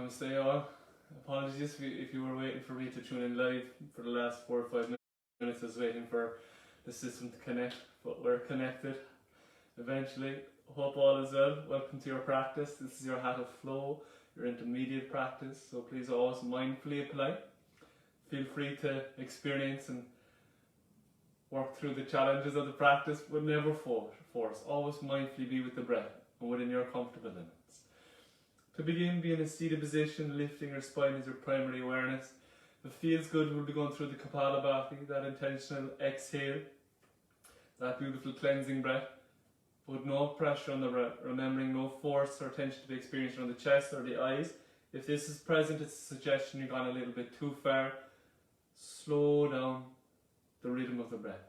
Namaste all. Apologies if you were waiting for me to tune in live for the last 4 or 5 minutes. I was waiting for the system to connect, but we're connected eventually. Hope all is well. Welcome to your practice. This is your Hatha flow, your intermediate practice, so please always mindfully apply. Feel free to experience and work through the challenges of the practice, but never force. Always mindfully be with the breath and within your comfortable limits. To begin, be in a seated position, lifting your spine as your primary awareness. If it feels good, we'll be going through the Kapalabhati, that intentional exhale, that beautiful cleansing breath. Put no pressure on the breath, remembering no force or tension to be experienced on the chest or the eyes. If this is present, it's a suggestion you've gone a little bit too far. Slow down the rhythm of the breath.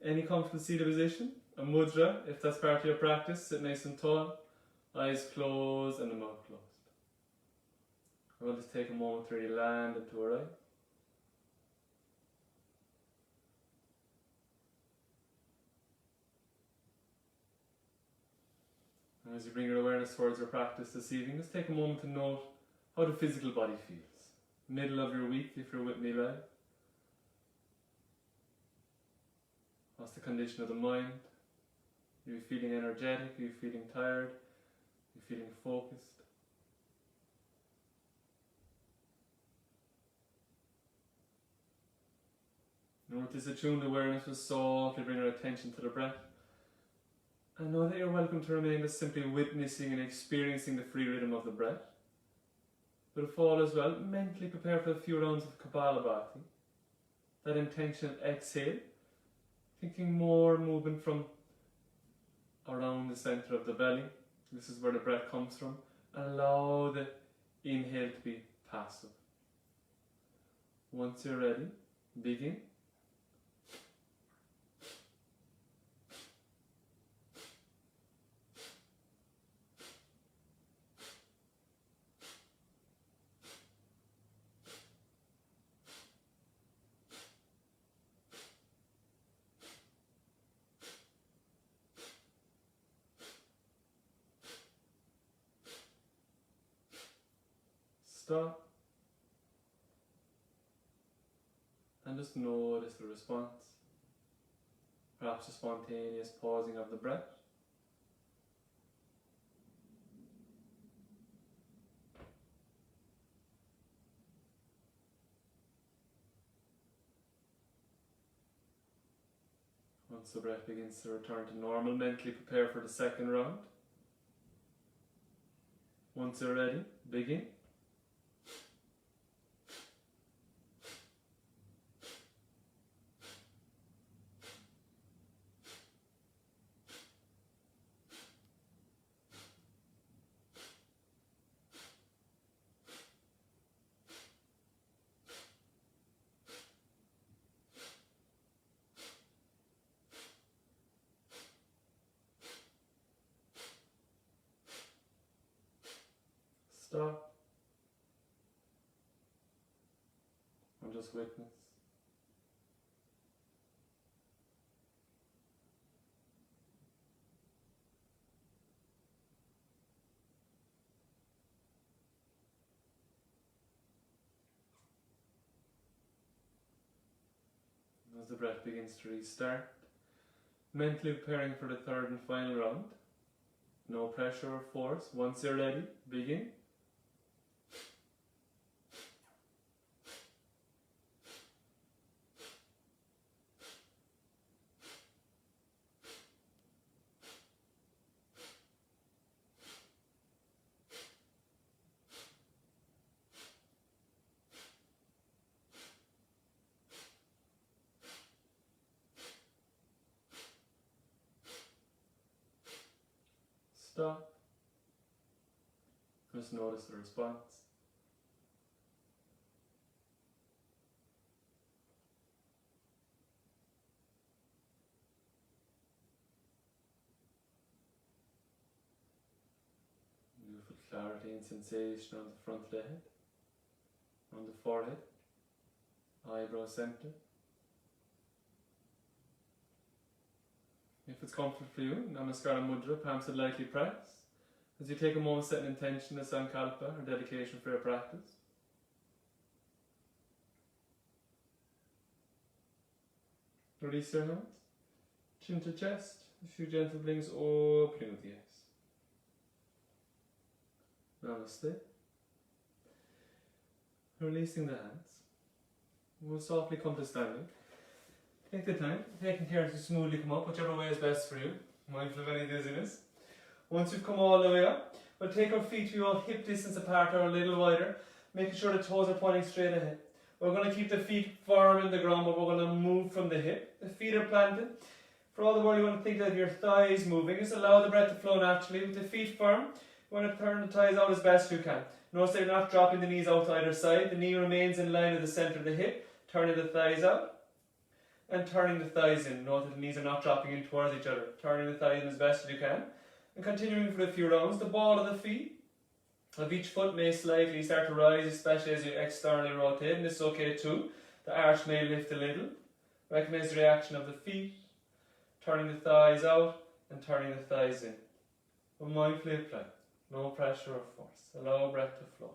Any comfortable seated position, a mudra, if that's part of your practice, sit nice and tall, eyes closed and the mouth closed. We'll just take a moment to really land into our eye. And as you bring your awareness towards your practice this evening, just take a moment to note how the physical body feels. Middle of your week, if you're with me live. What's the condition of the mind? Are you feeling energetic? Are you feeling tired? Are you feeling focused? And with this attuned awareness, we'll softly bring our attention to the breath. And know that you're welcome to remain just simply witnessing and experiencing the free rhythm of the breath. But if all is well, mentally prepare for a few rounds of Kapalabhati. That intentional exhale, thinking more movement from around the center of the belly. This is where the breath comes from. Allow the inhale to be passive. Once you're ready, begin. Stop and just notice the response, perhaps a spontaneous pausing of the breath. Once the breath begins to return to normal, mentally prepare for the second round. Once you're ready, begin. Stop and just witness. As the breath begins to restart, mentally preparing for the third and final round. No pressure or force. Once you're ready, begin. Stop. Just notice the response. Beautiful clarity and sensation on the front of the head, on the forehead, eyebrow center. If it's comfortable for you, Namaskara Mudra, palms lightly press, As you take a moment, set an intention, a sankalpa, or dedication for your practice. Release your hands, chin to chest, a few gentle blinks opening with the eyes. Namaste. Releasing the hands. We'll softly come to standing. Take the time, taking care to smoothly come up, whichever way is best for you. Mindful of any dizziness. Once you've come all the way up, we'll take our feet to your hip distance apart or a little wider, making sure the toes are pointing straight ahead. We're going to keep the feet firm in the ground, but we're going to move from the hip. The feet are planted. For all the world, you want to think of your thighs moving. Just allow the breath to flow naturally. With the feet firm, you want to turn the thighs out as best you can. Notice that you're not dropping the knees out to either side. The knee remains in line with the centre of the hip, turning the thighs out and turning the thighs in. Note that the knees are not dropping in towards each other. Turning the thighs in as best as you can. And continuing for a few rounds. The ball of the feet of each foot may slightly start to rise, especially as you externally rotate, and this is okay too. The arch may lift a little. Recognize the reaction of the feet, turning the thighs out and turning the thighs in. But mindfully apply. No pressure or force. Allow breath to flow.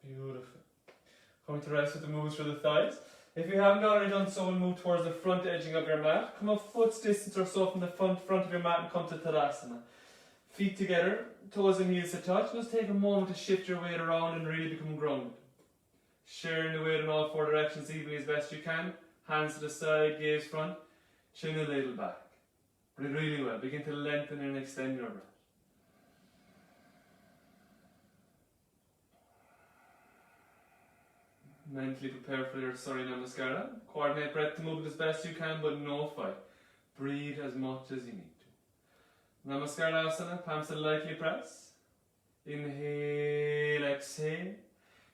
Beautiful. Coming to rest with the movements for the thighs. If you haven't already done so, we'll move towards the front edging of your mat. Come a foot's distance or so from the front of your mat and come to Tadasana. Feet together, toes and heels to touch. Just take a moment to shift your weight around and really become grounded. Sharing the weight in all four directions evenly as best you can. Hands to the side, gaze front, chin a little back. Breathe really well. Begin to lengthen and extend your breath. Mentally prepare for your Surya Namaskara. Coordinate breath to move it as best you can, but no fight. Breathe as much as you need to. Namaskara, palms to lightly press. Inhale, exhale.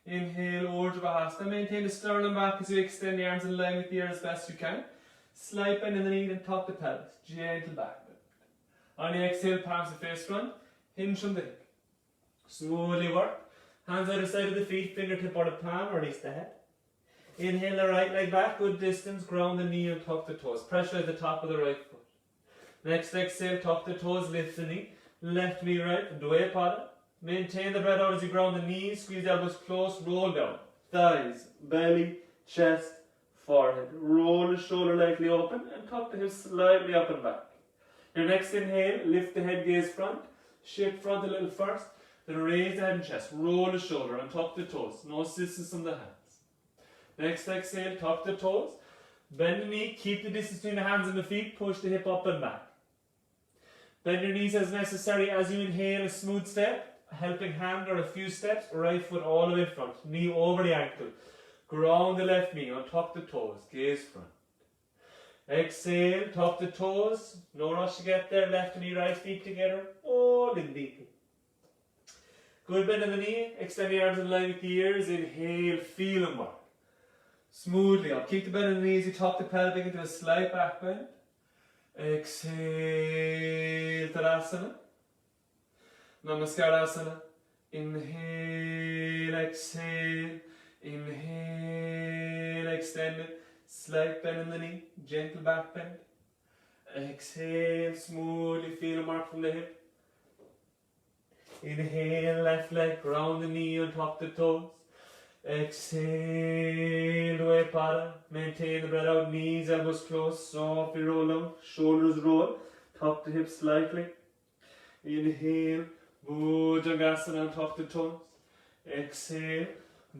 Inhale, Urdhva Hasana. Maintain the sternum back as you extend the arms in line with the ear as best you can. Slight bend in the knee and tuck the pelvis. Gentle back bend. On the exhale, palms to face front. Hinge from the hip. Smoothly work. Hands either side of the feet, fingertip or the palm, release the head. Inhale the right leg back, good distance, ground the knee and tuck the toes. Pressure at the top of the right foot. Next exhale, tuck the toes, lift the knee. Left knee right, Dvaya. Maintain the breath out as you ground the knees, squeeze the elbows close, roll down. Thighs, belly, chest, forehead. Roll the shoulder lightly open and tuck the hips slightly up and back. Your next inhale, lift the head, gaze front. Shift front a little first. Then raise the head and chest, roll the shoulder and tuck the toes. No assistance from the hands. Next exhale, tuck the toes. Bend the knee, keep the distance between the hands and the feet, push the hip up and back. Bend your knees as necessary as you inhale, a smooth step. A helping hand or a few steps, right foot all the way front, knee over the ankle. Ground the left knee, untuck the toes, gaze front. Exhale, tuck the toes, no rush to get there, left knee, right feet together, all in deeply. Good bend in the knee, extend the arms in line with the ears, inhale, feel and work. Smoothly up, keep the bend in the knees, you tuck the pelvic into a slight back bend. Exhale, Tadasana. Namaskarasana. Inhale, exhale, inhale, extend it. Slight bend in the knee, gentle back bend. Exhale, smoothly feel a mark from the hip. Inhale, left leg, ground the knee and tuck the toes. Exhale, Dvaya. Maintain the breath out, knees, elbows close, softly roll down, shoulders roll, tuck the hips slightly. Inhale, Bhujangasana and tuck the toes. Exhale,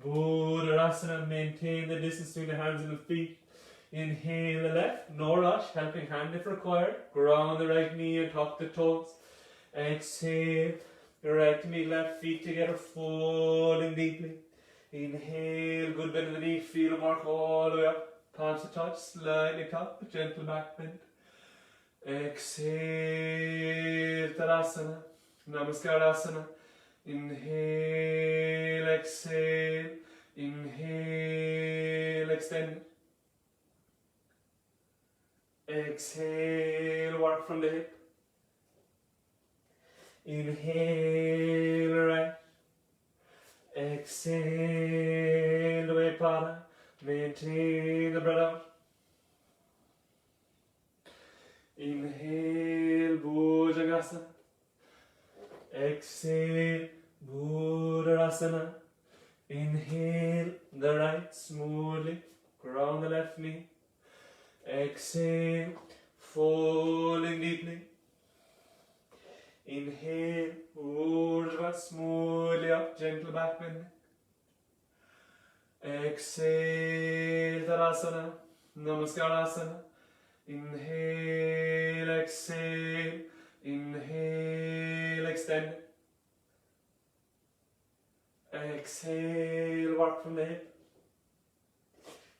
Buddhasana, maintain the distance between the hands and the feet. Inhale the left, no rush, helping hand if required. Ground the right knee and tuck the toes. Exhale, right knee, left feet together, folding deeply. Inhale, good bend in the knee, feel a mark all the way up. Palms to touch, slightly top, gentle back bend. Exhale, Tadasana, Namaskarasana. Inhale, exhale, inhale, extend. Exhale, work from the hip. Inhale, right. Exhale, Dvaya. Maintain the breath out. Inhale, Bhujangasana. Exhale, Buddhasana. Inhale the right smoothly, ground the left knee. Exhale, falling deeply. Inhale, Urdhva, smoothly up, gentle back bending. Exhale, Tadasana, Namaskarasana. Inhale, exhale, inhale, extend. Exhale, work from the hip.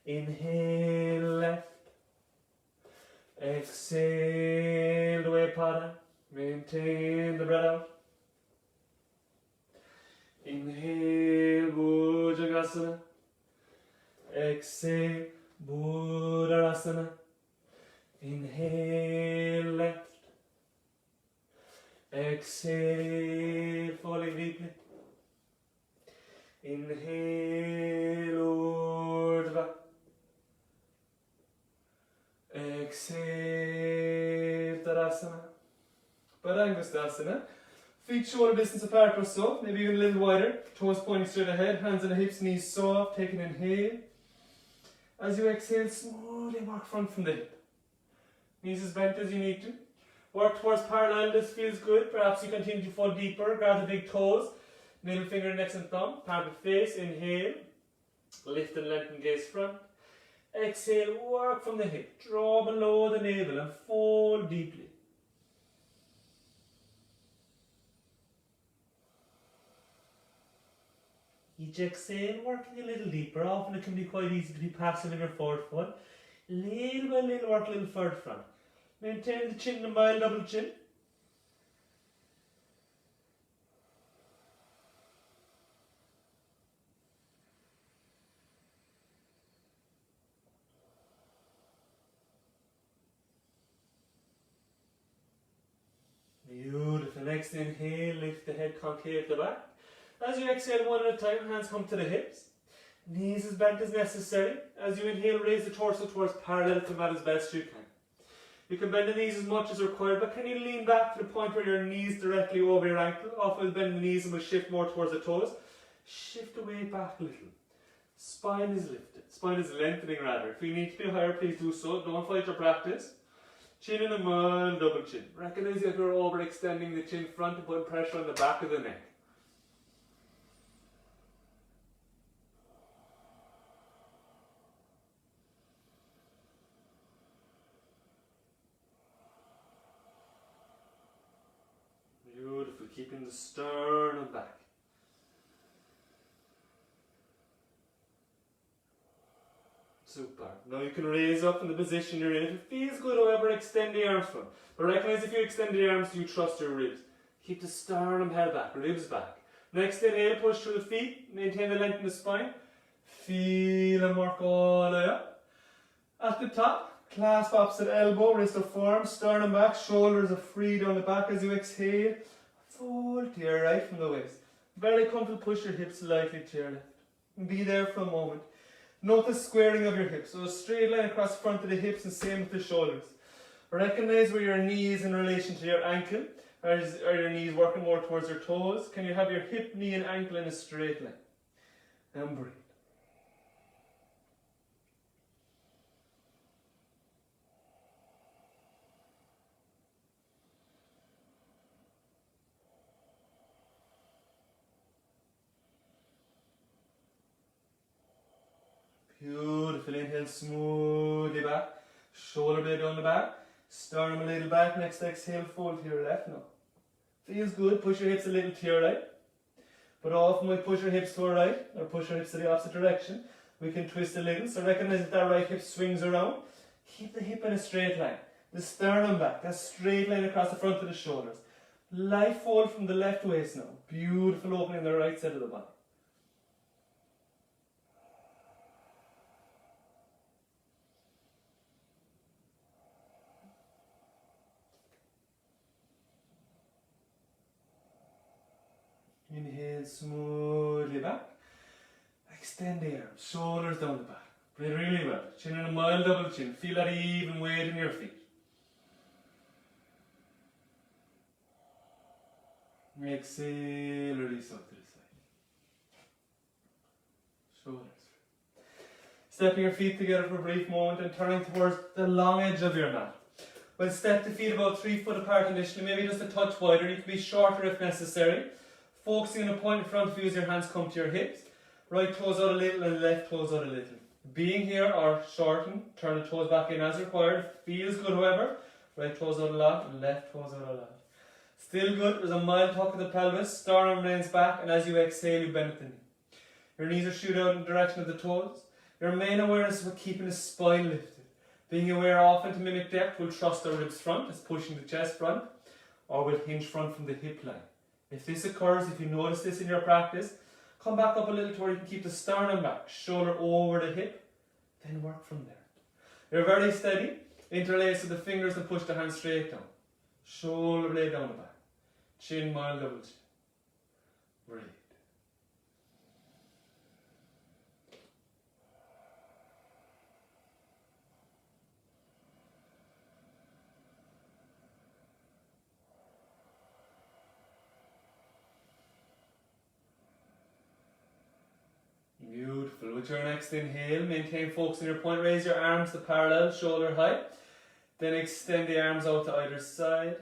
Inhale, left. Exhale, the way pada. Maintain the breath out. Inhale, Bhujangasana. Exhale, Buddhasana. Inhale, left. Exhale, falling deeply. Inhale, Urdhva. Exhale, Tadasana. Padangustasana. Feet shoulder distance apart or so, maybe even a little wider. Toes pointing straight ahead, hands on the hips, knees soft. Take an inhale. As you exhale, slowly walk front from the hip. Knees as bent as you need to. Work towards parallel, this feels good. Perhaps you continue to fall deeper, grab the big toes. Middle finger, index and thumb, palm of face, inhale. Lift and lengthen, gaze front. Exhale, work from the hip. Draw below the navel and fold deeply. Each exhale, working a little deeper. Often it can be quite easy to be passive in your forward foot. Little by little, work a little further front. Maintain the chin in a mild double chin. Beautiful. Next inhale, lift the head concave to the back. As you exhale one at a time, hands come to the hips. Knees as bent as necessary. As you inhale, raise the torso towards parallel to mat as best you can. You can bend the knees as much as required, but can you lean back to the point where your knees directly over your ankle? Often we'll bend the knees and we'll shift more towards the toes. Shift the weight back a little. Spine is lifted. Spine is lengthening rather. If you need to be higher, please do so. Don't fight your practice. Chin in a mild double chin. Recognize that you're overextending the chin front and putting pressure on the back of the neck. Beautiful. Keeping the sternum back. Super. Now you can raise up in the position you're in. If it feels good, however, extend the arms front. But recognize if you extend the arms, you trust your ribs. Keep the sternum held back, ribs back. Next inhale, push through the feet. Maintain the length in the spine. Feel and work all the way up. At the top, clasp opposite elbow, wrist or forearm, sternum back, shoulders are free down the back as you exhale. Fold to your right from the waist. Very comfortable, push your hips slightly to your left. Be there for a moment. Note the squaring of your hips. So a straight line across the front of the hips and same with the shoulders. Recognize where your knee is in relation to your ankle. Are your knees working more towards your toes? Can you have your hip, knee and ankle in a straight line? And breathe. Beautiful. Inhale smoothly back. Shoulder blade down the back. Sternum a little back. Next exhale, fold to your left now. Feels good. Push your hips a little to your right. But often we push our hips to our right or push our hips to the opposite direction. We can twist a little. So recognize that that right hip swings around. Keep the hip in a straight line. The sternum back. A straight line across the front of the shoulders. Light fold from the left waist now. Beautiful opening the right side of the body. Inhale smoothly back. Extend the arms, shoulders down the back. Breathe really well. Chin in a mild double chin. Feel that even weight in your feet. Exhale, release up to the side. Shoulders. Stepping your feet together for a brief moment and turning towards the long edge of your mat. We'll step the feet about 3 foot apart initially, maybe just a touch wider. You can be shorter if necessary. Focusing on a point in front of you as your hands come to your hips. Right toes out a little and left toes out a little. Being here or shorten, turn the toes back in as required. Feels good, however. Right toes out a lot and left toes out a lot. Still good. There's a mild tuck of the pelvis. Sternum remains back, and as you exhale, you bend at the knee. Your knees are shoot out in the direction of the toes. Your main awareness is about keeping the spine lifted. Being aware often to mimic depth, we'll thrust the ribs front, as pushing the chest front, or we'll hinge front from the hip line. If this occurs, if you notice this in your practice, come back up a little to where you can keep the sternum back, shoulder over the hip, then work from there. You're very steady. Interlace with the fingers and push the hands straight down. Shoulder blade down the back. Chin, mild double chin. Breathe. Beautiful. With your next inhale, maintain focus on your point. Raise your arms to parallel, shoulder height. Then extend the arms out to either side.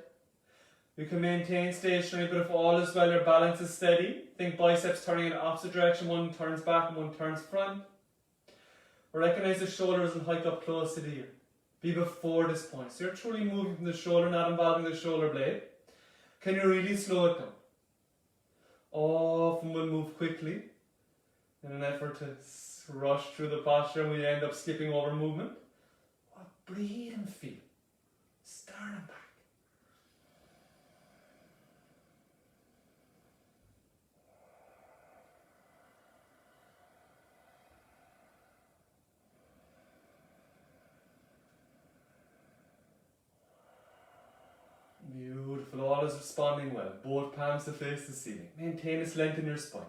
You can maintain stationary, but if all is well, your balance is steady. Think biceps turning in the opposite direction. One turns back and one turns front. Recognize the shoulders and hike up close to the ear. Be before this point. So you're truly moving from the shoulder, not involving the shoulder blade. Can you really slow it down? Often we'll move quickly in an effort to rush through the posture, and we end up skipping over movement. Breathe and feel. Sternum back. Beautiful. All is responding well. Both palms to face the ceiling. Maintain this length in your spine.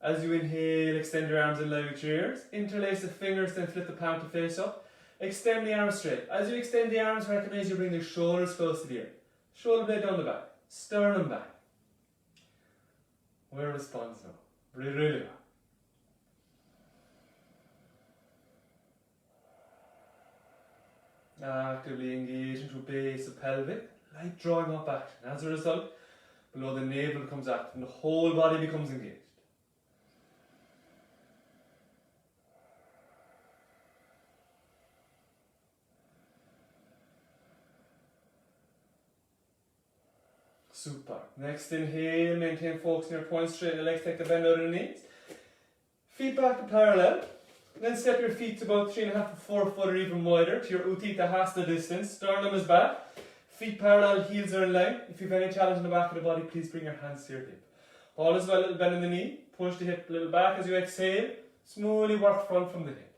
As you inhale, extend your arms in line with your ears. Interlace the fingers, then flip the palm to face up. Extend the arms straight. As you extend the arms, recognize you bring the shoulders close to the ear. Shoulder blade down the back. Sternum back. Where responds now? Breathe really well. Actively engage into base of pelvic. Light drawing up action. As a result, below the navel comes active and the whole body becomes engaged. Super. Next inhale, maintain focus on your points, straighten the legs, take the bend out of the knees. Feet back to parallel. Then step your feet to about 3.5 to 4 foot or even wider to your Utthita Hasta distance. Sternum is back. Feet parallel, heels are in line. If you have any challenge in the back of the body, please bring your hands to your hip. All is well, little bend in the knee. Push the hip a little back as you exhale. Smoothly work front from the hip.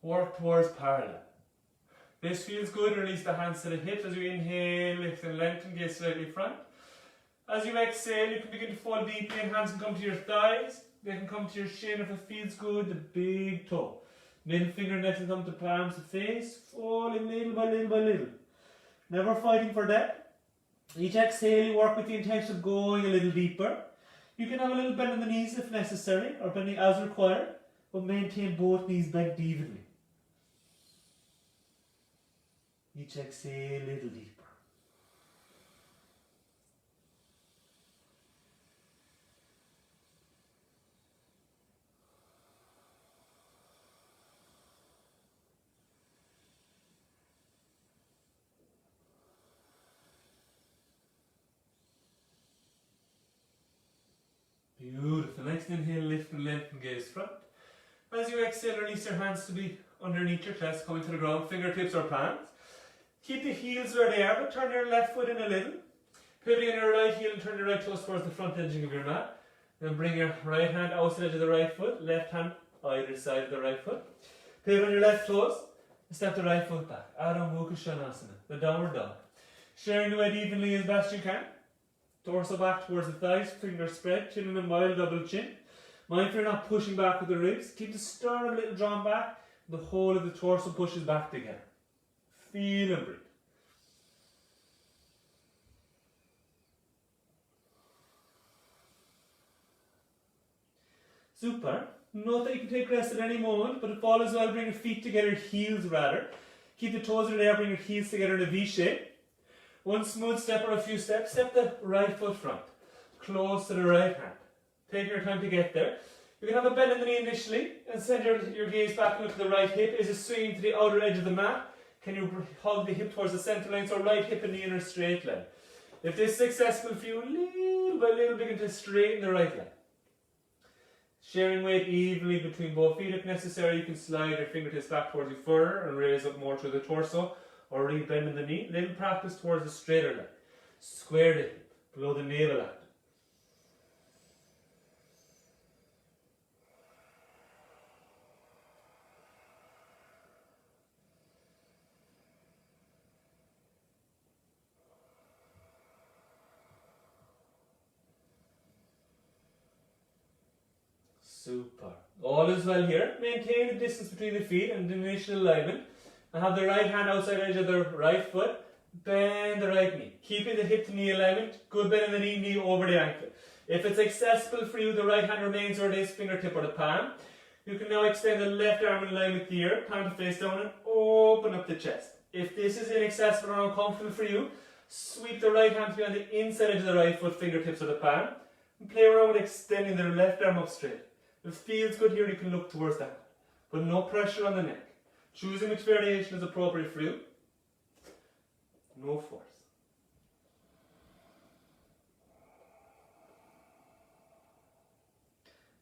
Work towards parallel. This feels good. Release the hands to the hips as you inhale, lift and lengthen, gaze slightly front. As you exhale, you can begin to fall deeply and hands can come to your thighs. They can come to your shin if it feels good, the big toe. Middle finger next to come to palms to face, falling little by little by little. Never fighting for that. Each exhale, you work with the intention of going a little deeper. You can have a little bend in the knees if necessary, or bending as required, but maintain both knees bent evenly. Each exhale, a little deeper. Beautiful. Next inhale, lift and lengthen, gaze front. As you exhale, release your hands to be underneath your chest, coming to the ground, fingertips or palms. Keep the heels where they are, but turn your left foot in a little. Pivoting on your right heel and turn your right toes towards the front edging of your mat. Then bring your right hand outside edge of the right foot, left hand either side of the right foot. Pivot on your left toes, and step the right foot back. Adho Mukha Svanasana, the downward dog. Sharing the weight evenly as best you can. Torso back towards the thighs, fingers spread, chin in a mild double chin. Mindful you're not pushing back with the ribs. Keep the sternum a little drawn back. The whole of the torso pushes back together. Feel and breathe. Super. Note that you can take rest at any moment, but if all is well, bring your feet together, heels rather. Keep the toes in there, bring your heels together in a V shape. One smooth step or a few steps, step the right foot front, close to the right hand. Take your time to get there. You can have a bend in the knee initially and send your gaze back and look at the right hip. Is it swinging to the outer edge of the mat? Can you hug the hip towards the center line, so right hip and knee in a straight line? If this is successful for you, little by little begin to straighten the right leg. Sharing weight evenly between both feet. If necessary, you can slide your fingertips back towards you further and raise up more to the torso, or really bend in the knee. Little practice towards the straighter leg. Square the hip, below the navel line. Super. All is well here. Maintain the distance between the feet and the initial alignment. And have the right hand outside edge of the right foot. Bend the right knee. Keeping the hip to knee alignment. Good bend in the knee, knee over the ankle. If it's accessible for you, the right hand remains where it is, fingertip or the palm. You can now extend the left arm in line with the ear, palm to face down, and open up the chest. If this is inaccessible or uncomfortable for you, sweep the right hand to be on the inside edge of the right foot, fingertips or the palm. And play around with extending the left arm up straight. If it feels good here, you can look towards the hand, but no pressure on the neck. Choosing which variation is appropriate for you. No force.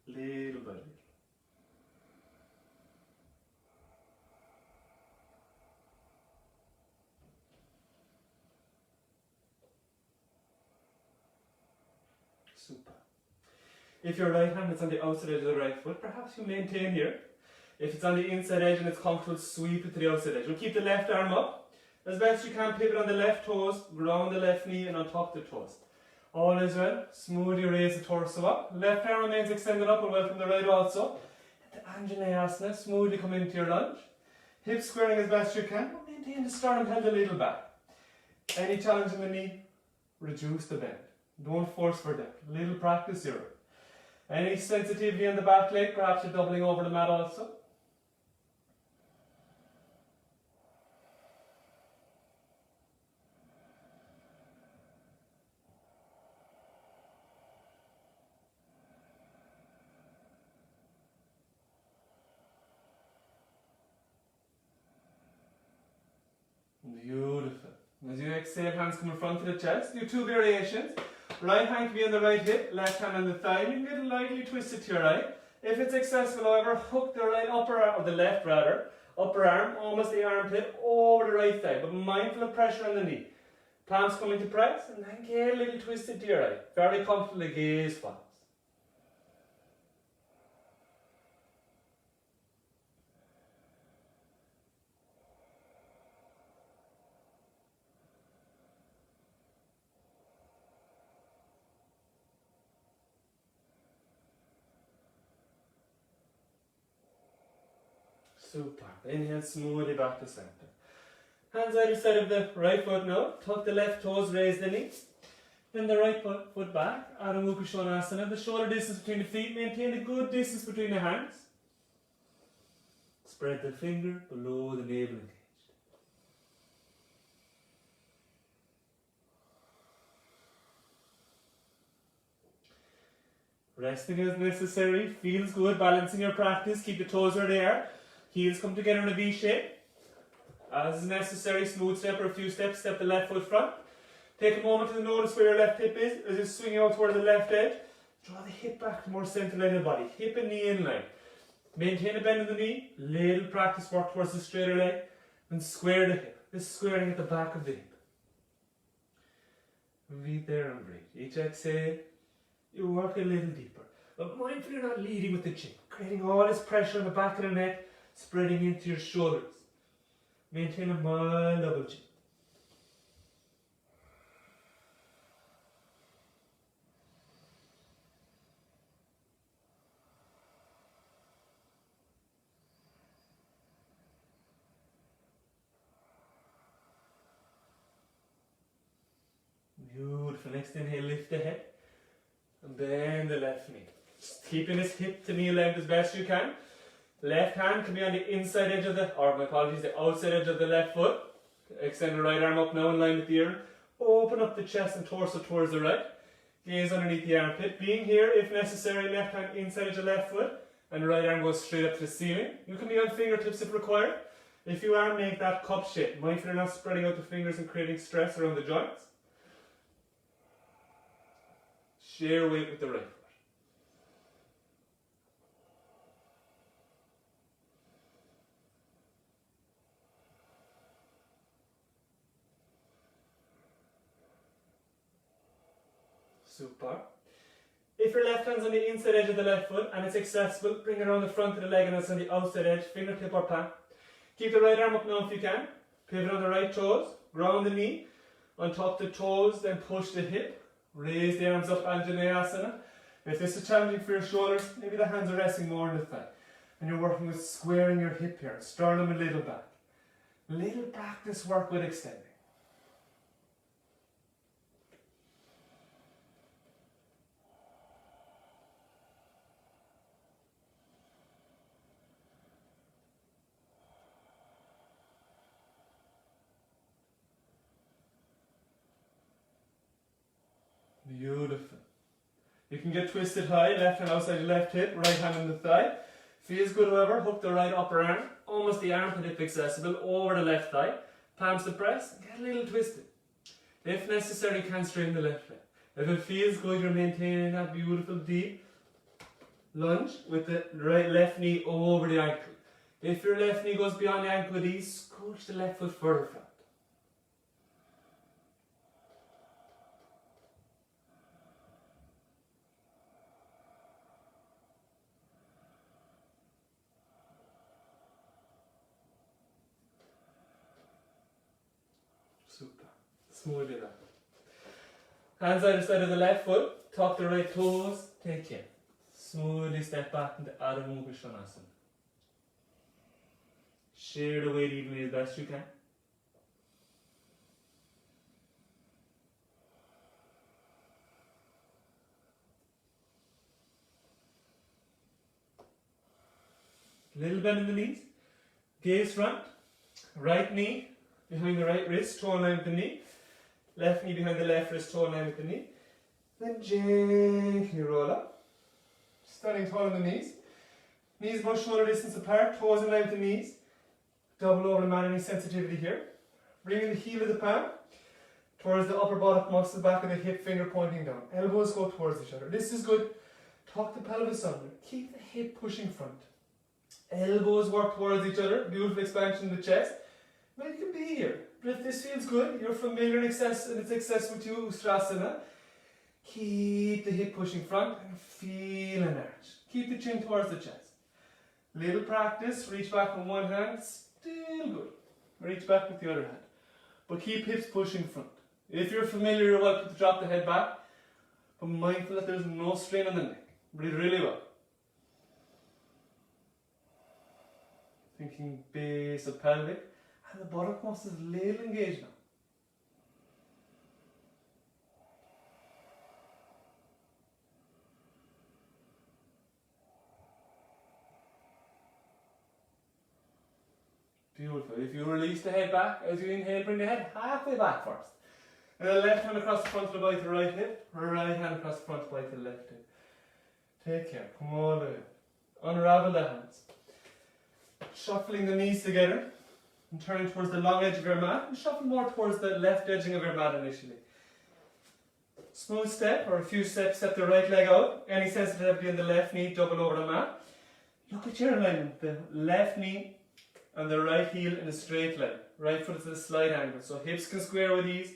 Little by little. Super. If your right hand is on the outside edge of the right foot, perhaps you maintain here. If it's on the inside edge and it's comfortable, sweep it to the outside edge. We'll keep the left arm up. As best you can, pivot on the left toes, ground the left knee and on top of the toes. All is well. Smoothly raise the torso up. Left arm remains extended up and welcome the right also. The Anjaneyasana, smoothly come into your lunge. Hips squaring as best you can, but maintain the sternum held a little back. Any challenge in the knee, reduce the bend. Don't force for depth. Little practice here. Any sensitivity in the back leg, perhaps you're doubling over the mat also. Beautiful. As you exhale, hands come in front of the chest. Do two variations. Right hand can be on the right hip, left hand on the thigh. You can get it lightly twisted to your right. If it's accessible, however, hook the right upper arm, or the left rather, upper arm, almost the armpit, over the right thigh, but mindful of pressure on the knee. Palms come into press, and then get a little twisted to your right. Very comfortably, gaze falls. Super. Inhale smoothly back to center. Hands either side of the right foot now. Tuck the left toes, raise the knee. Then the right foot back. Adho Mukha Svanasana. The shoulder distance between the feet. Maintain a good distance between the hands. Spread the finger below the navel engaged. Resting as necessary. Feels good. Balancing your practice. Keep the toes where they are. Heels come together in a V shape. As necessary, smooth step or a few steps, step the left foot front. Take a moment to notice where your left hip is as it's swinging out toward the left edge. Draw the hip back to more central line of the body. Hip and knee in line. Maintain a bend in the knee. Little practice work towards the straighter leg. And square the hip. This squaring at the back of the hip. Breathe there and breathe. Each exhale, you work a little deeper. But mindful you're not leading with the chin. Creating all this pressure on the back of the neck. Spreading into your shoulders. Maintain a mild double chin. Beautiful. Next inhale, lift the head and bend the left knee. Just keeping this hip to knee length as best you can. Left hand can be on the inside edge of the, or my apologies, the outside edge of the left foot. Extend the right arm up now in line with the ear. Open up the chest and torso towards the right. Gaze underneath the armpit. Being here, if necessary, left hand inside edge of left foot, and right arm goes straight up to the ceiling. You can be on fingertips if required. If you are, make that cup shape. Mindful you're not spreading out the fingers and creating stress around the joints. Share weight with the right foot. Super. If your left hand's on the inside edge of the left foot and it's accessible, bring it around the front of the leg and it's on the outside edge, fingertip or palm. Keep the right arm up now if you can. Pivot on the right toes, ground the knee, untuck the toes, then push the hip. Raise the arms up, Anjaneyasana. If this is challenging for your shoulders, maybe the hands are resting more on the thigh. And you're working with squaring your hip here, sternum a little back. Little practice work with extending. Beautiful. You can get twisted high, left hand outside the left hip, right hand on the thigh. Feels good, however, hook the right upper arm, almost the armpit if accessible, over the left thigh. Palms to press, get a little twisted. If necessary, you can straighten the left leg. If it feels good, you're maintaining that beautiful deep lunge with the right left knee over the ankle. If your left knee goes beyond the ankle with ease, scooch the left foot further flat. Super. Smoothly that. Hands either side of the left foot, tuck the right toes, take care. Smoothly step back into Adho Mukha Svanasana. Share the weight evenly as best you can. Little bend in the knees. Gaze front. Right knee behind the right wrist, toe in line with the knee. Left knee behind the left wrist, toe in line with the knee. Then gently roll up. Standing tall on the knees. Knees about shoulder distance apart, toes in line with the knees. Double over the mat, any sensitivity here. Bringing the heel of the palm towards the upper buttock muscle, back of the hip, finger pointing down. Elbows go towards each other. This is good. Tuck the pelvis under. Keep the hip pushing front. Elbows work towards each other. Beautiful expansion of the chest. Now you can be here. But if this feels good, you're familiar and it's accessible to you, Ustrasana. Keep the hip pushing front and feel an arch. Keep the chin towards the chest. Little practice, reach back with one hand, still good. Reach back with the other hand. But keep hips pushing front. If you're familiar, you're welcome to drop the head back. But mindful that there's no strain on the neck. Breathe really well. Thinking base of pelvic. And the buttock muscle is a little engaged now. Beautiful. If you release the head back, as you inhale, bring the head halfway back first. And then left hand across the front of the body to the right hip, right hand across the front of the body to the left hip. Take care. Come all the way. Unravel the hands. Shuffling the knees together. And turning towards the long edge of your mat, and shuffle more towards the left edging of your mat initially. Smooth step, or a few steps, step the right leg out. Any sensitivity in the left knee, double over the mat. Look at your alignment, the left knee and the right heel in a straight line. Right foot is at a slight angle, so hips can square with ease,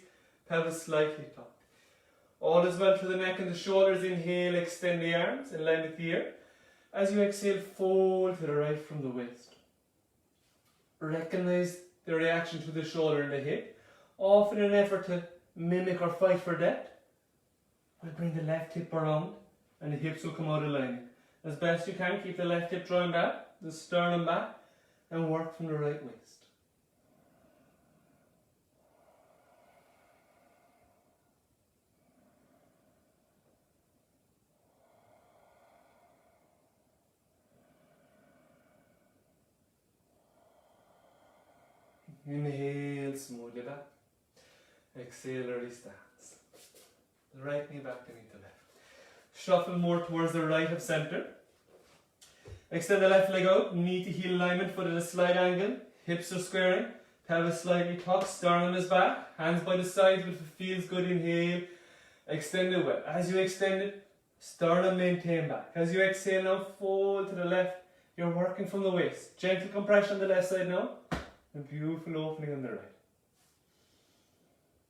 pelvis slightly tucked. All is well for the neck and the shoulders. Inhale, extend the arms in line with the ear. As you exhale, fold to the right from the waist. Recognize the reaction to the shoulder and the hip. Often in an effort to mimic or fight for depth, we'll bring the left hip around and the hips will come out of line. As best you can, keep the left hip drawing back, the sternum back, and work from the right waist. Inhale smoothly back. Exhale, release the hands. The right knee back to meet the left. Shuffle more towards the right of centre. Extend the left leg out, knee to heel alignment, foot at a slight angle. Hips are squaring, pelvis slightly tucked, sternum is back. Hands by the sides, but if it feels good, inhale. Extend it well. As you extend it, sternum maintain back. As you exhale now, fold to the left. You're working from the waist. Gentle compression on the left side now. And beautiful opening on the right.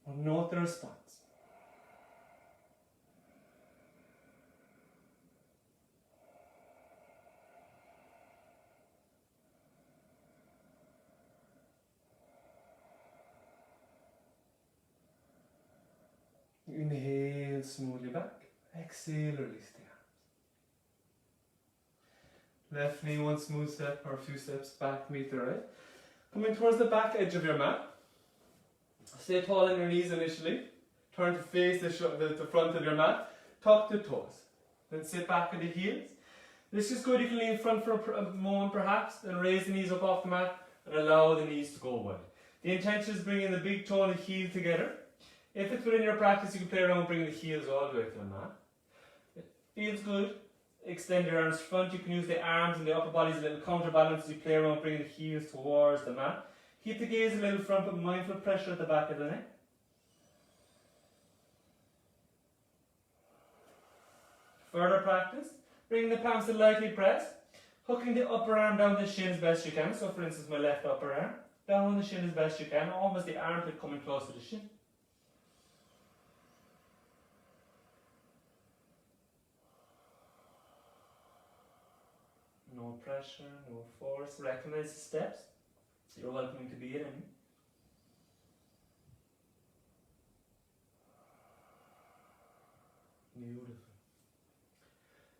Now note the response. Inhale smoothly back. Exhale, release the hands. Left knee one smooth step or a few steps back, meet the right. Coming towards the back edge of your mat. Stay tall on your knees initially. Turn to face the front of your mat. Tuck the toes. Then sit back at the heels. This is good. You can lean front for a moment perhaps. Then raise the knees up off the mat and allow the knees to go wide. The intention is bringing the big toe and the heel together. If it's within your practice, you can play around bringing the heels all the way to the mat. It feels good. Extend your arms front. You can use the arms and the upper body as a little counterbalance as you play around bringing the heels towards the mat. Keep the gaze a little front, but mindful pressure at the back of the neck. Further practice. Bring the palms to lightly press. Hooking the upper arm down the shin as best you can. So for instance, my left upper arm. Down the shin as best you can. Almost the armpit coming close to the shin. No pressure, no force. Recognize the steps. You're welcome to be in any. Beautiful.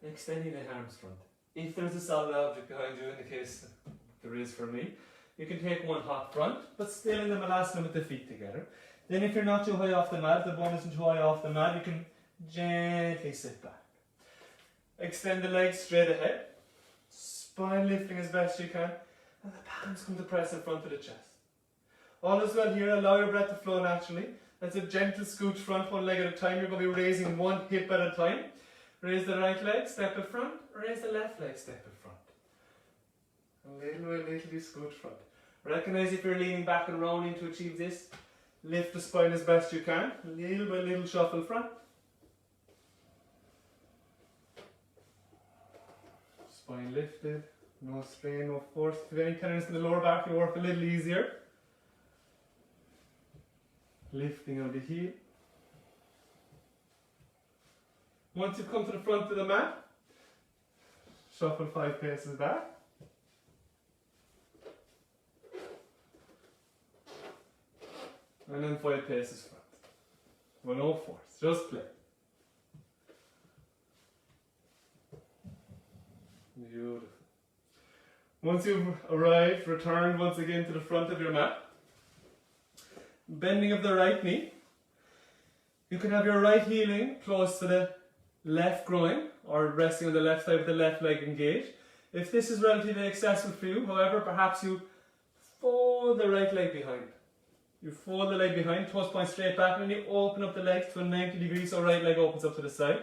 Extending the arms front. If there's a solid object behind you, in the case there is for me, you can take one hop front, but still in the malasana with the feet together. Then if you're not too high off the mat, the bum isn't too high off the mat, you can gently sit back. Extend the legs straight ahead. Spine lifting as best you can. And the palms come to press in front of the chest. All is well here. Allow your breath to flow naturally. That's a gentle scooch front, one leg at a time. You're going to be raising one hip at a time. Raise the right leg, step in front. Raise the left leg, step in front. And little by little you scooch front. Recognize if you're leaning back and rounding to achieve this. Lift the spine as best you can. Little by little shuffle front. Spine lifted. No strain, no force. If you have any tenderness in the lower back, you work a little easier. Lifting of the heel. Once you've come to the front of the mat, shuffle 5 paces back. And then 5 paces front. Well, no force, just play. Beautiful. Once you've arrived, returned once again to the front of your mat. Bending of the right knee. You can have your right heel in close to the left groin or resting on the left side with the left leg engaged. If this is relatively accessible for you, however, perhaps you fold the right leg behind. You fold the leg behind, toes point straight back, and then you open up the legs to a 90 degrees, so right leg opens up to the side.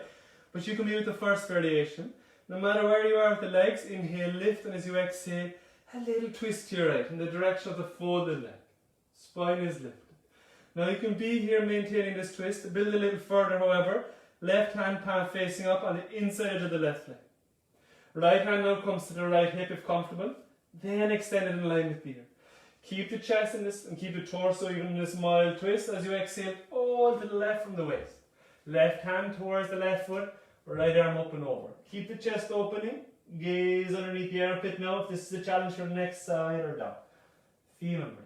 But you can be with the first variation. No matter where you are with the legs, inhale, lift, and as you exhale, a little twist to your right in the direction of the folded leg. Spine is lifted. Now you can be here maintaining this twist. Build a little further, however. Left hand palm facing up on the inside edge of the left leg. Right hand now comes to the right hip if comfortable. Then extend it in line with the ear. Keep the chest in this and keep the torso even in this mild twist. As you exhale, fold to the left from the waist. Left hand towards the left foot. Right arm up and over. Keep the chest opening. Gaze underneath the armpit now if this is a challenge for the next side or down. Feel and breathe.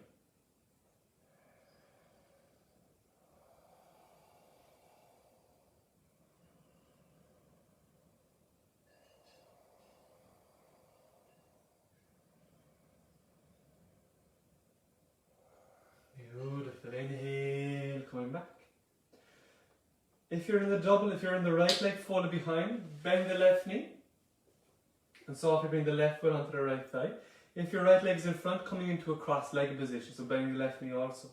Beautiful. Inhale, coming back. If you're in the double, if you're in the right leg folded behind, bend the left knee. And softly bring the left foot onto the right thigh. If your right leg is in front, coming into a cross-legged position, so bending the left knee also.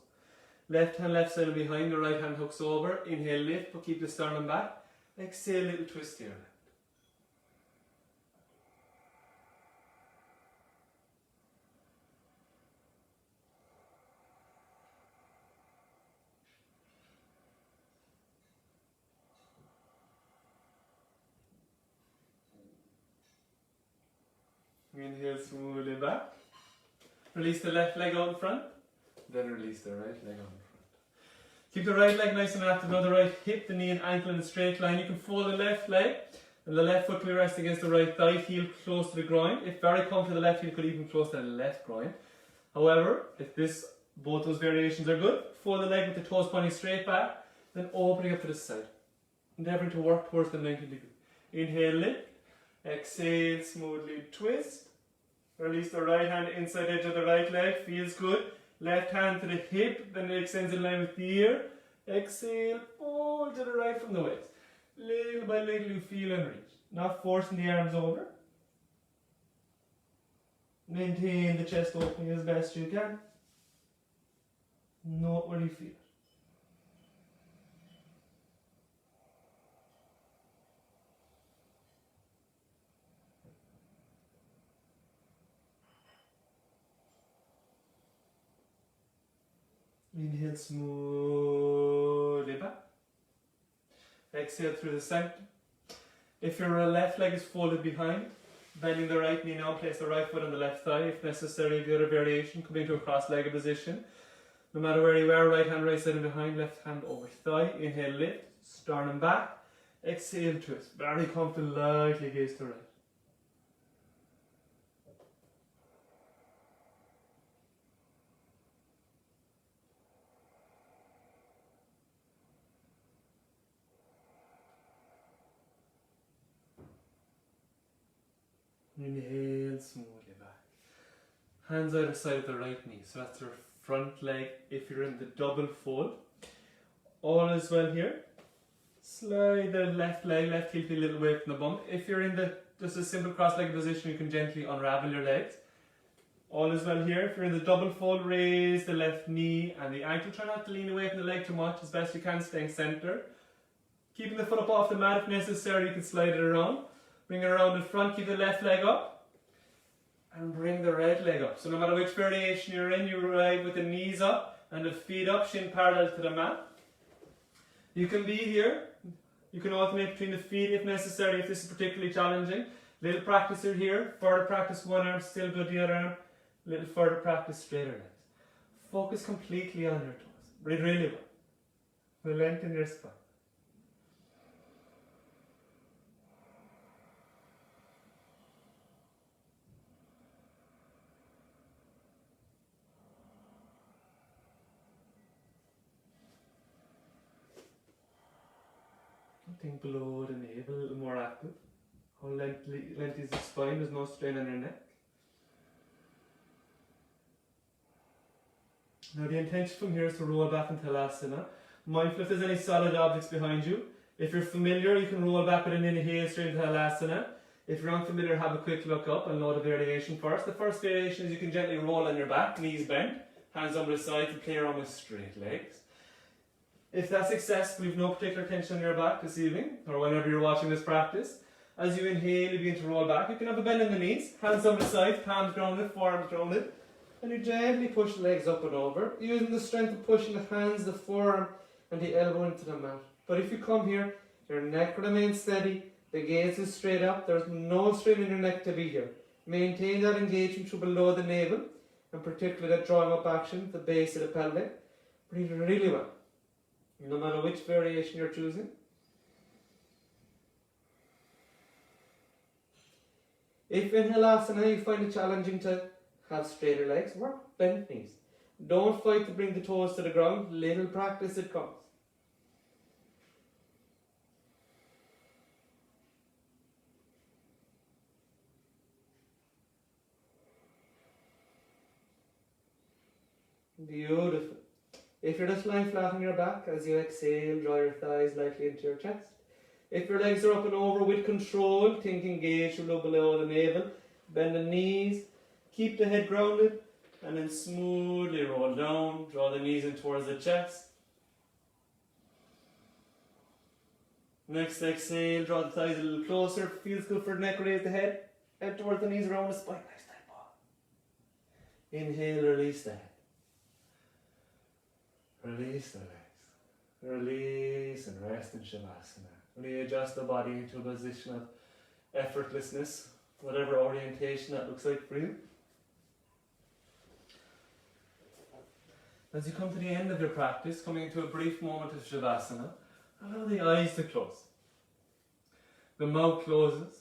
Left hand left side and behind, the right hand hooks over. Inhale, lift, but keep the sternum back. Exhale, little twist here. Inhale smoothly back. Release the left leg out in front. Then release the right leg out in front. Keep the right leg nice and active. Now the right hip, the knee and ankle in a straight line. You can fold the left leg and the left foot can be resting against the right thigh, heel close to the groin. If very comfortable, the left heel could even close to the left groin. However, if both those variations are good, fold the leg with the toes pointing straight back, then opening up to the side. Endeavouring to work towards the 90 degree. Inhale, lift. Exhale, smoothly twist. Release the right hand inside edge of the right leg. Feels good. Left hand to the hip, then it extends in line with the ear. Exhale, fold to the right from the waist. Little by little you feel and reach. Not forcing the arms over. Maintain the chest opening as best you can. Note where you feel it. Inhale smoothly back. Exhale through the center. If your left leg is folded behind, bending the right knee now, place the right foot on the left thigh. If necessary, the other variation, coming to a cross-legged position. No matter where you are, right hand right side and behind, left hand over thigh. Inhale, lift, sternum back. Exhale, twist. Very comfortable, lightly gaze to right. Inhale smoothly back. Hands either side of the right knee. So that's your front leg if you're in the double fold. All is well here. Slide the left leg, left heel a little away from the bum. If you're in just a simple cross-legged position, you can gently unravel your legs. All is well here. If you're in the double fold, raise the left knee and the ankle. Try not to lean away from the leg too much, as best you can, staying centered. Keeping the foot up off the mat if necessary, you can slide it around. Bring it around in front, keep the left leg up, and bring the right leg up. So no matter which variation you're in, you ride with the knees up and the feet up, shin parallel to the mat. You can be here. You can alternate between the feet if necessary, if this is particularly challenging. Little practice here, further practice one arm, still good the other arm. Little further practice straighter legs. Focus completely on your toes. Breathe really well. Lengthen your spine. Think below the navel, a little more active. How lengthy is the spine, there's no strain on your neck. Now the intention from here is to roll back into Halasana. Mindful if there's any solid objects behind you. If you're familiar, you can roll back with an inhale straight into Halasana. If you're unfamiliar, have a quick look up and know the variation first. The first variation is you can gently roll on your back, knees bent, hands on the side to play around with straight legs. If that's successful, you've no particular tension on your back this evening, or whenever you're watching this practice. As you inhale, you begin to roll back. You can have a bend in the knees, hands on the side, palms grounded, forearms grounded. And you gently push the legs up and over, using the strength of pushing the hands, the forearm, and the elbow into the mat. But if you come here, your neck remains steady, the gaze is straight up, there's no strain in your neck to be here. Maintain that engagement through below the navel, and particularly that drawing up action, the base of the pelvic. Breathe really well. No matter which variation you're choosing. If in Halasana you find it challenging to have straighter legs, work bent knees. Don't fight to bring the toes to the ground. Little practice it comes. Beautiful. If you're just lying flat on your back, as you exhale, draw your thighs lightly into your chest. If your legs are up and over with control, think engage a little below the navel. Bend the knees. Keep the head grounded and then smoothly roll down. Draw the knees in towards the chest. Next exhale, draw the thighs a little closer. Feels good for the neck, raise the head. Head towards the knees around the spine. Nice tight ball. Inhale, release the head. Release the legs. Release and rest in Shavasana. Readjust the body into a position of effortlessness, whatever orientation that looks like for you. As you come to the end of your practice, coming into a brief moment of Shavasana, allow the eyes to close. The mouth closes.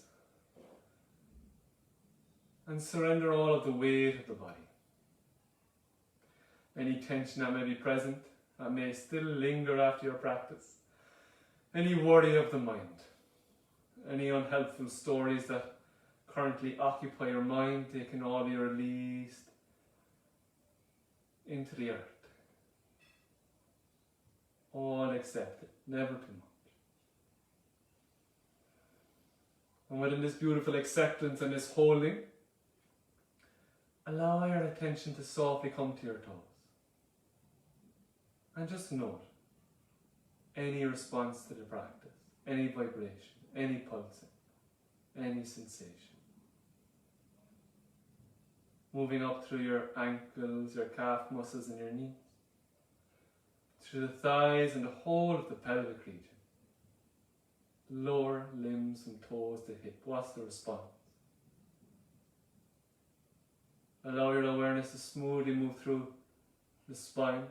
And surrender all of the weight of the body. Any tension that may be present, that may still linger after your practice. Any worry of the mind. Any unhelpful stories that currently occupy your mind, they can all be released into the earth. All accepted, never too much. And within this beautiful acceptance and this holding, allow your attention to softly come to your toes. And just note any response to the practice, any vibration, any pulsing, any sensation. Moving up through your ankles, your calf muscles and your knees. Through the thighs and the whole of the pelvic region. Lower limbs and toes to hip. What's the response? Allow your awareness to smoothly move through the spine,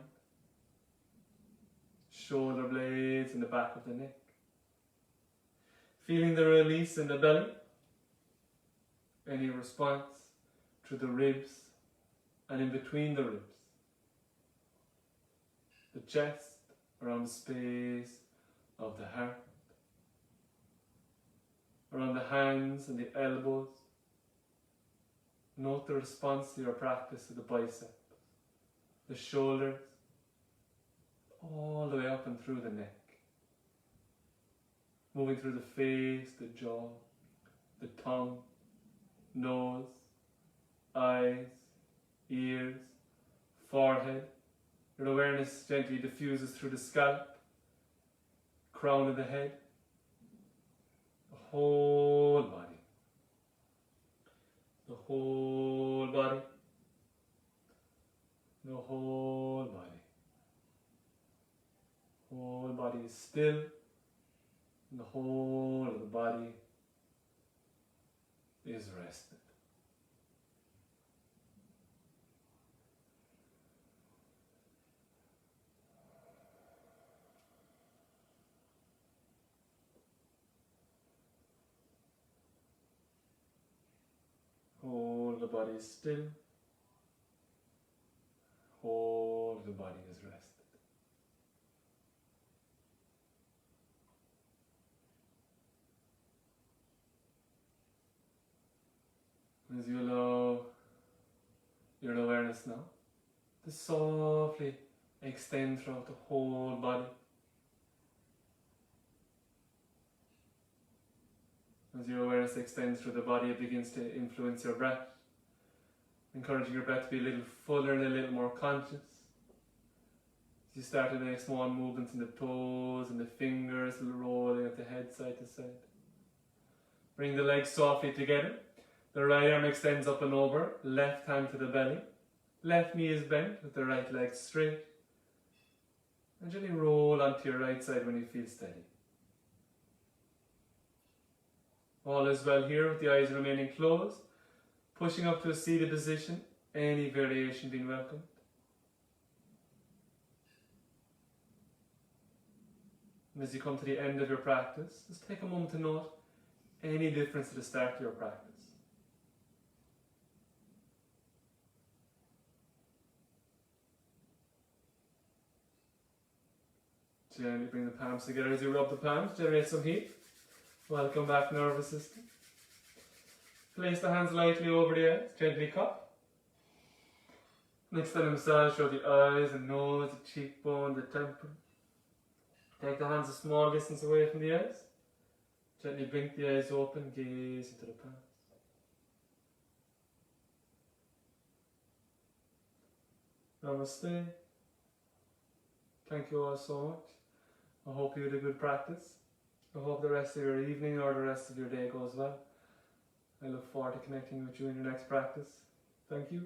shoulder blades and the back of the neck. Feeling the release in the belly. Any response through the ribs and in between the ribs. The chest, around the space of the heart. Around the hands and the elbows. Note the response to your practice to the biceps, the shoulders, all the way up and through the neck. Moving through the face, the jaw, the tongue, nose, eyes, ears, forehead. Your awareness gently diffuses through the scalp, crown of the head, the whole body. The whole body. The whole body. Whole body is still, and the whole of the body is rested. Whole the body is still, whole the body is rested. As you allow your awareness now to softly extend throughout the whole body. As your awareness extends through the body, it begins to influence your breath, encouraging your breath to be a little fuller and a little more conscious. As you start to make small movements in the toes and the fingers, a little rolling of the head side to side. Bring the legs softly together. The right arm extends up and over, left hand to the belly. Left knee is bent with the right leg straight. And gently roll onto your right side when you feel steady. All is well here with the eyes remaining closed. Pushing up to a seated position, any variation being welcomed. And as you come to the end of your practice, just take a moment to note any difference at the start of your practice. Gently bring the palms together as you rub the palms, generate some heat. Welcome back, nervous system. Place the hands lightly over the eyes, gently cup. Next time massage through the eyes, the nose, the cheekbone, the temple. Take the hands a small distance away from the eyes. Gently blink the eyes open, gaze into the palms. Namaste. Thank you all so much. I hope you had a good practice. I hope the rest of your evening or the rest of your day goes well. I look forward to connecting with you in your next practice. Thank you.